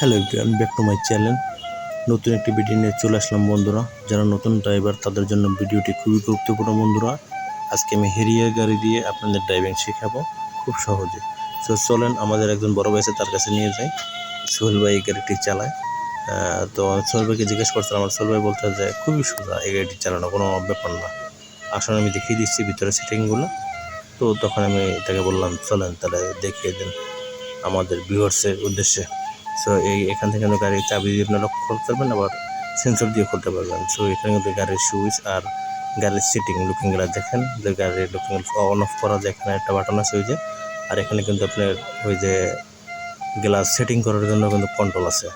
Hello everyone, back to my channel. নতুন একটি video নিয়ে চলে আসলাম বন্ধুরা। যারা নতুন ড্রাইভার তাদের জন্য ভিডিওটি খুবই গুরুত্বপূর্ণ বন্ধুরা। আজকে আমি হেরিয়ার গাড়ি দিয়ে আপনাদের ড্রাইভিং শেখাবো খুব সহজে। সো চলেন আমাদের একজন বড় ভাই আছে, তার কাছে নিয়ে যাই। সোহেল ভাই এই গাড়িটি চালায়। তো সোহেল ভাইকে জিজ্ঞেস করছিলাম, আমার সোহেল ভাই বলতে যে খুবই সোজা এই গাড়িটি চালানো, কোনো ব্যাপার না। আসলে আমি দেখিয়ে দিচ্ছি ভিতরে সেটিংগুলো। তো তখন আমি তাকে বললাম চলেন তাহলে দেখিয়ে দিন আমাদের ভিউয়ার্সের উদ্দেশ্যে। সো এখান থেকে কিন্তু গাড়ির চাবি দিয়ে আপনি লক করতে পারবেন, আবার সেন্সর দিয়ে খুলতে পারবেন। সো এখানে কিন্তু গাড়ির সুইচ আর গাড়ির সিটিং লুকিং গ্লাস দেখেন, যে গাড়ির লুকিং অন অফ করা যায়, এখানে একটা বাটন আছে ওই যে। আর এখানে কিন্তু আপনার ওই যে গ্লাস সেটিং করার জন্য কিন্তু কন্ট্রোল আছে,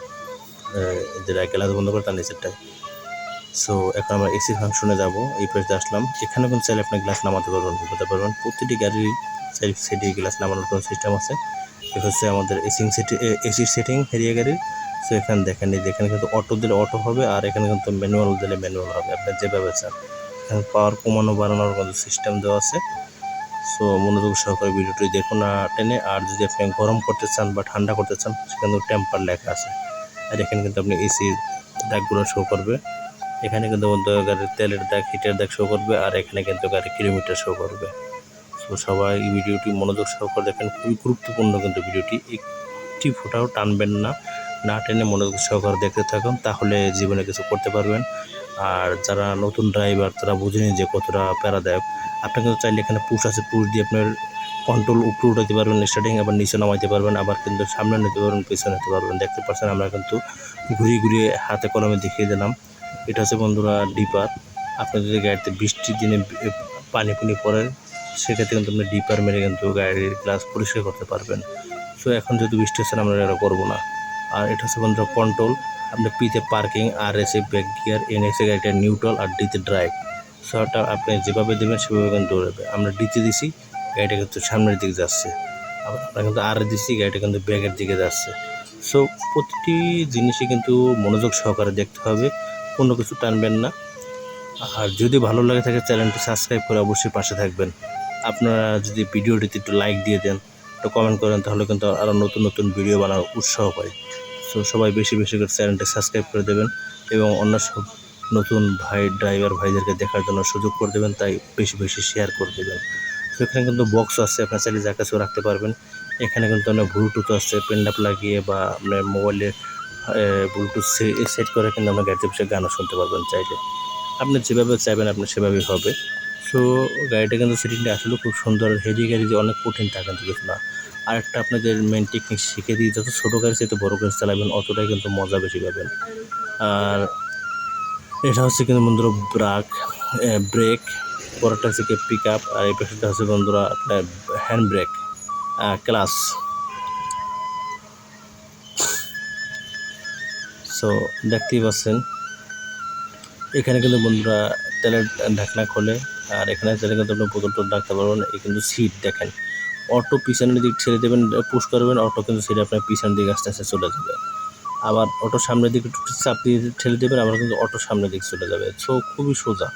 যেটা গ্লাস বন্ধ করে তার নিচেরটায়। সো এখন আমরা এসি ফাংশনে যাব। এই পেজে আসলাম, এখানে কিন্তু চাইলে আপনি গ্লাস নামাতে পারবেন, বলতে পারবেন। প্রতিটি গাড়ির সেটি গ্লাস নামানোর কোনো সিস্টেম আছে। এটা হচ্ছে আমাদের এসির সেটিং হেরিয়া গাড়ির। সো এখানে দেখেন, এখানে কিন্তু অটো দিলে অটো হবে, আর এখানে কিন্তু ম্যানুয়াল দিলে ম্যানুয়াল হবে, আপনি যেভাবে চান। এখানে পাওয়ার কমানো বাড়ানোর কিন্তু সিস্টেম দেওয়া আছে। সো মনোযোগ সহকারে ভিডিওটি দেখুন না টেনে। আর যদি আপনি গরম করতে চান বা ঠান্ডা করতে চান, সেখানে টেম্পার লেখা আছে। আর এখানে কিন্তু আপনি এসির দাগগুলো শো করবে। এখানে কিন্তু গাড়ির তেলের দাগ, হিটের দাগ শো করবে, আর এখানে কিন্তু গাড়ির কিলোমিটার শো করবে। তো সবাই এই ভিডিওটি মনোযোগ সহকারে দেখেন, খুবই গুরুত্বপূর্ণ কিন্তু ভিডিওটি। একটি ফোঁটাও টানবেন না, না টেনে মনোযোগ সহকারে দেখতে থাকুন, তাহলে জীবনে কিছু করতে পারবেন। আর যারা নতুন ড্রাইভার তারা বুঝেনি যে কতটা প্যারাদায়ক। আপনি কিন্তু চাইলে এখানে পুশ আছে, পুশ দিয়ে আপনার কন্ট্রোল উপরে উঠাতে পারবেন, স্টার্টিং আবার নিচে নামাইতে পারবেন, আবার কিন্তু সামনে নিতে পারবেন, পিছনে নিতে পারবেন। দেখতে পাচ্ছেন আমরা কিন্তু ঘুরিয়ে ঘুরিয়ে হাতে কলমে দেখিয়ে দিলাম। এটা হচ্ছে বন্ধুরা ডিপার। আপনি যদি গাড়িতে বৃষ্টির দিনে পানি পড়ে, সেক্ষেত্রে কিন্তু আপনি ডিপার মেরে কিন্তু গাড়ির গ্লাস পরিষ্কার করতে পারবেন। সো এখন যেহেতু বৃষ্টি হচ্ছে আমরা এটা করবো না। আর এটা হচ্ছে বন্ধুরা কন্ট্রোল। আপনি পিতে পার্কিং, আর এসে ব্যাক গিয়ার, এন এসে গাড়িটা নিউট্রাল, আর ডিতে ড্রাইভ। সো এটা আপনি যেভাবে দেবেন সেভাবে কিন্তু উড়বে। আমরা ডিতে দিছি, গাড়িটা কিন্তু সামনের দিকে যাচ্ছে। আবার আমরা কিন্তু আর দিচ্ছি, গাড়িটা কিন্তু ব্যাগের দিকে যাচ্ছে। সো প্রতিটি জিনিসই কিন্তু মনোযোগ সহকারে দেখতে হবে, কোনো কিছু টানবেন না। আর যদি ভালো লাগে থাকে চ্যানেলটি সাবস্ক্রাইব করে অবশ্যই পাশে থাকবেন। আপনারা যদি ভিডিওটিতে একটু লাইক দিয়ে দেন, একটু কমেন্ট করেন, তাহলে কিন্তু আরও নতুন নতুন ভিডিও বানানোর উৎসাহ পাই। সো সবাই বেশি বেশি করে চ্যানেলটি সাবস্ক্রাইব করে দেবেন, এবং অন্য সব নতুন ড্রাইভার ভাইদেরকে দেখার জন্য সুযোগ করে দেবেন, তাই বেশি বেশি শেয়ার করে দেবেন। তো এখানে কিন্তু বক্স আছে, আপনার চাইলে যা কাছেও রাখতে পারবেন। এখানে কিন্তু আপনার ব্লুটুথ আছে, পেনড্রাইভ লাগিয়ে বা আপনার মোবাইলে ব্লুটুথ সেট করে কিন্তু আপনার গাড়িতে বসে গানও শুনতে পারবেন চাইলে। আপনি যেভাবে চাইবেন আপনার সেভাবেই হবে। সো গাড়িটা কিন্তু সেটিংটা আসলে খুব সুন্দর। হেভি গাড়ি যে অনেক কঠিন তা কিন্তু কিছু না। আরেকটা আপনাদের মেন টেকনিক শিখে দিই, যত ছোটো গাড়ি চাইতে বড়ো গাড়ি চালাবেন অতটাই কিন্তু মজা বেশি পাবেন। আর এটা হচ্ছে কিন্তু বন্ধুরা ব্রেক, পরেরটা হচ্ছে কি পিক আপ, আর এই পাশেটা হচ্ছে বন্ধুরা আপনার হ্যান্ড ব্রেক, ক্লাস। সো দেখতেই পাচ্ছেন এখানে কিন্তু বন্ধুরা তেলের ঢাকনা খোলে, আর এখানে তেলে কিন্তু আপনি বোতলটা রাখতে পারবেন। এই কিন্তু সিট দেখেন, অটো পিছনের দিক ছেড়ে দেবেন, পুশ করবেন, অটো কিন্তু সিট আপনার পিছনের দিকে আস্তে আস্তে চলে যাবে। আবার অটো সামনের দিকে একটু চাপ দিয়ে ঠেলে দেবেন, আবার কিন্তু অটো সামনের দিকে চলে যাবে। সো খুবই সোজা,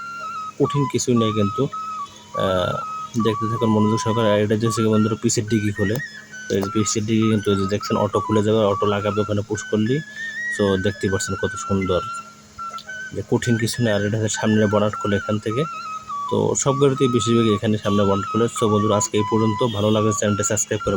কঠিন কিছুই নেই কিন্তু। দেখতে থাকুন মনোযোগ সহকারে। আর এটা হচ্ছে বন্ধুরা পিসের ডিগি খোলে। তো এই পিসের ডিগি কিন্তু দেখছেন অটো খুলে যাবে, অটো লাগাবে ওখানে পুশ করলেই। সো দেখতেই পাচ্ছেন কত সুন্দর, যে কঠিন কিছু নেই। আর এটা সামনের বনাট খোলে এখান থেকে। তো সব গাড়িতেই বেশিরভাগ এখানে সামনে বনাট খোলে। সো বন্ধুরা আজকে এই পর্যন্ত। ভালো লাগে চ্যানেলটা সাবস্ক্রাইব করে